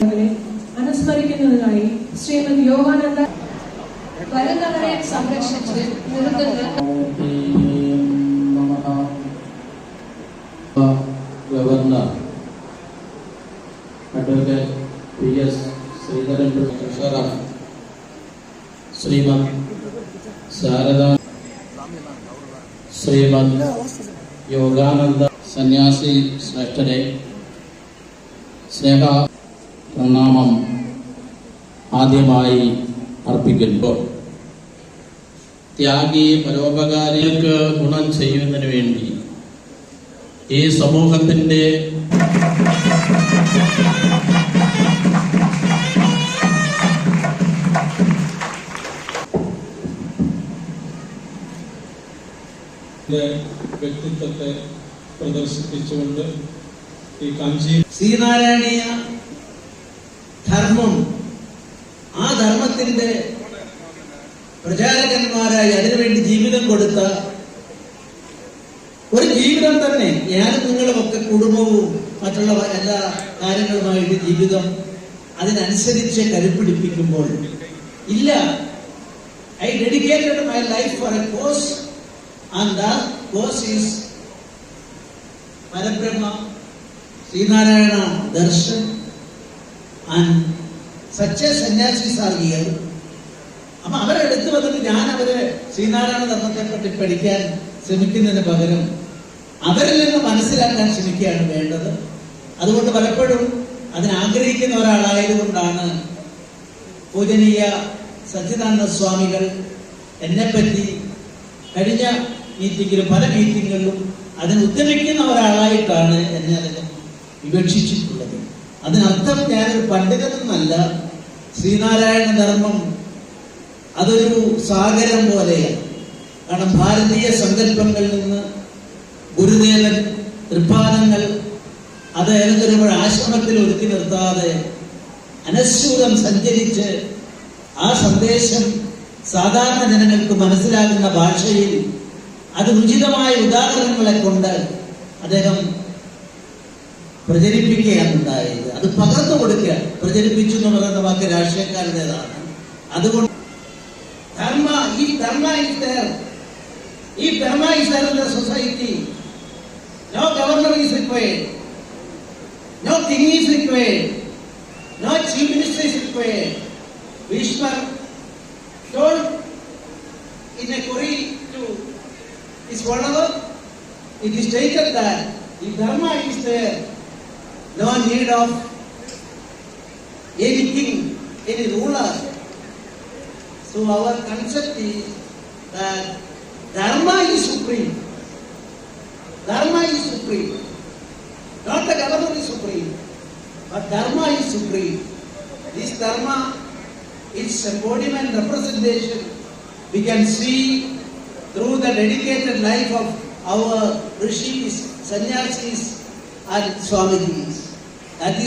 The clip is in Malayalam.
അനുസ്മരിക്കുന്നതിനായി ശ്രീമദ് യോഗാനന്ദ വരുന്നവരെ സംരക്ഷിച്ച് governor advocate PS Sreedharan treasurer Srimad Sharada Srimad Yogananda സന്യാസി ശ്രേഷ്ഠരെ സ്നേഹ പ്രണാമം ആദ്യമായി അർപ്പിക്കുമ്പോൾ ത്യാഗി പരോപകാരികൾക്ക് ഗുണം ചെയ്യുന്നതിന് വേണ്ടി ഈ സമൂഹത്തിന്റെ വ്യക്തിത്വത്തെ പ്രദർശിപ്പിച്ചുകൊണ്ട് ഈ കാഞ്ചി ശ്രീനാരായണീയ ധർമ്മം, ആ ധർമ്മത്തിന്റെ പ്രചാരകന്മാരായി അതിനുവേണ്ടി ജീവിതം കൊടുത്ത ഒരു ജീവിതം തന്നെ ഞാനും നിങ്ങളുമൊക്കെ കുടുംബവും മറ്റുള്ള എല്ലാ കാര്യങ്ങളുമായിട്ട് ജീവിതം അതിനനുസരിച്ച് കരുപ്പിടിപ്പിക്കുമ്പോൾ ഇല്ല, I dedicated my life for a cause and that cause is Parabrahma Sreenarayana Darshan and such a sanyasis are here. അപ്പൊ അവരെടുത്തു വന്നിട്ട് ഞാൻ അവരെ ശ്രീനാരായണ ധർമ്മത്തെ പറ്റി പഠിക്കാൻ ശ്രമിക്കുന്നതിന് പകരം അവരിൽ നിന്ന് മനസ്സിലാക്കാൻ ശ്രമിക്കുകയാണ് വേണ്ടത്. അതുകൊണ്ട് പലപ്പോഴും അതിനാഗ്രഹിക്കുന്ന ഒരാളായതുകൊണ്ടാണ് പൂജനീയ സച്ചിദാനന്ദ സ്വാമികൾ എന്നെപ്പറ്റി കഴിഞ്ഞ മീറ്റിങ്ങിലും പല മീറ്റിങ്ങുകളിലും അതിന് ഉദ്യമിക്കുന്ന ഒരാളായിട്ടാണ് എന്നെ അതിന് വിവക്ഷിച്ചിട്ടുള്ളത്. അതിനർത്ഥം ഞാനൊരു പണ്ഡിതനെന്നല്ല. ശ്രീനാരായണ ധർമ്മം അതൊരു സാഗരം പോലെയാണ്. കാരണം ഭാരതീയ സങ്കല്പങ്ങളിൽ നിന്ന് ഗുരുദേവൻ തൃപ്പാദങ്ങൾ അത് ഏതൊരു ആശ്രമത്തിൽ ഒതുക്കി നിർത്താതെ അനശ്വരം സഞ്ചരിച്ച് ആ സന്ദേശം സാധാരണ ജനങ്ങൾക്ക് മനസ്സിലാകുന്ന ഭാഷയിൽ അത് ഉചിതമായ ഉദാഹരണങ്ങളെ കൊണ്ട് അദ്ദേഹം പ്രചരിപ്പിക്കുകയാണ് ഉണ്ടായത്. അത് പകർന്നു കൊടുക്കുക. പ്രചരിപ്പിച്ചു എന്ന് പറയുന്ന വാക്ക് രാഷ്ട്രീയക്കാരുടേതാണ്. അതുകൊണ്ട് if dharma is there in the society, no governor is required, no king is required, no chief minister is required. Bhishma told in a query to his follower, it is stated that if dharma is there, no need of any king, any ruler. So our concept is that dharma is supreme. Dharma is supreme. Not the governor is supreme, but dharma is supreme. This dharma is embodiment, representation. We can see through the dedicated life of our rishis, sannyasis and swamijis. That is